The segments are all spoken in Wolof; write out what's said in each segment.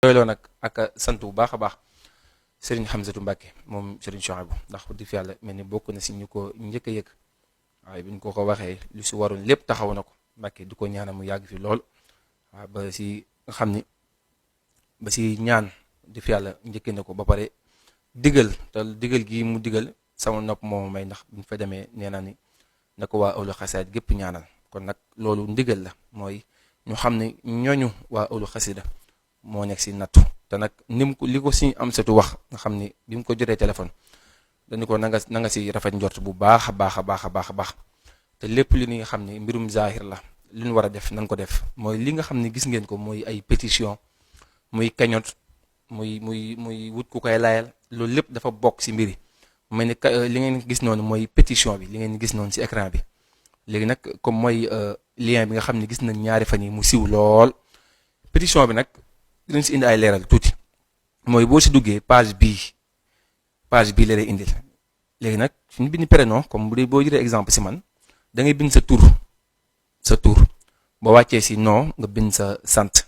doyloo nag ak sant bu baax a baax Serigne Hamzatou Mbacke moom Serigne Chouaïbou ndax di fi yàlla mel ni bokk na si ñu ko njëkk a yëg waaye bi ñu ko waxee lu si waroon lépp taxaw na ko Mbacke di ko ñaanal mu yàgg fi lool waaw ba si nga xam ni ba si ñaan di fi yàlla njëkkee na ko ba pare digal te digal gi mu digal sama nopp moo may ndax bu ñu fa demee nee na ni na ko waa awlu xasaayid gépp ñaanal kon nag loolu ndigal la mooy ñu xam ne ñooñu waa awlu xasida moo nekk si nattu te nag ni mu ko li ko si am satu wax nga xam ni bi mu ko jotee téléphone dañu ko na nga si rafet njort bu baax a baax a baax a baax a baax te lépp li nga xam ni mbirum zahir la li ñu war a def nañ ko def mooy li nga xam ne gis ngeen ko mooy ay pétition muy cagnotte muy wut ku koy layal loolu lépp dafa bokk si mbiri mel ni li ngeen gis noonu mooy pétition bi li ngeen gis noonu si écran bi léegi nag comme mooy lien bi nga xam ne gis nañ ñaari fan yi mu siw lool pétition bi nag dinañ si indi ay leeral tuuti mooy boo si duggee page bii la lay indil léegi nag suñu bind prénom comme bu dee boo jëlee exemple si man da ngay bind sa tur boo wàccee si nom nga bind sa sant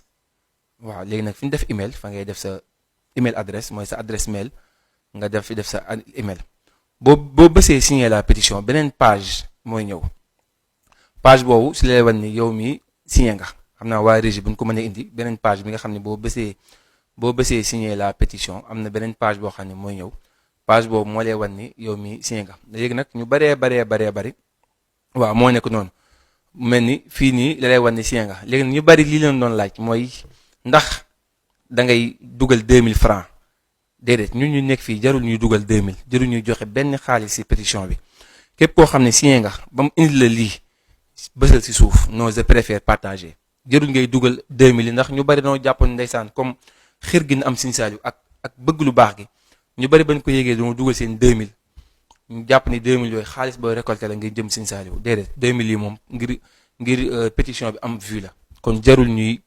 waaw léegi nag fi ñu def email fa ngay def sa email adresse mooy sa adresse mail nga def sa email boo bësee signer la pétition beneen page mooy ñëw page boobu si lay wan ni yow mi signé nga xam naa waa régie bu ñu ko mënee indi beneen page bi nga xam ne boo bësee signer la pétition am na beneen page boo xam ne mooy ñëw page boobu moo lay wan ni yow mi signé nga léegi nag ñu bari waaw moo nekk noonu mel ni fii nii la lay wan ni signé nga léegi nag ñu bari lii leen doon laaj mooy ndax da ngay dugal 2000 francs déedéet ñun ñu nekk fii jarul ñuy dugal 2000 jarul ñuy joxe benn xaalis si pétition bi képp koo xam ne signé nga ba mu indi la lii bësal si suuf non je préfère partager jarul ngay dugal 2000 yi ndax ñu bari dañoo jàppoon ndeysaan comme xir gi na am Serigne Saliou ak bëgg lu baax gi ñu bari bañ ko yégee dañoo dugal seen 2000 ñu jàpp ni 2000 yooyu xaalis booy récolté la ngay jëm Serigne Saliou déedéet 2000 yi moom ngir pétition bi am vue la kon jarul ñuy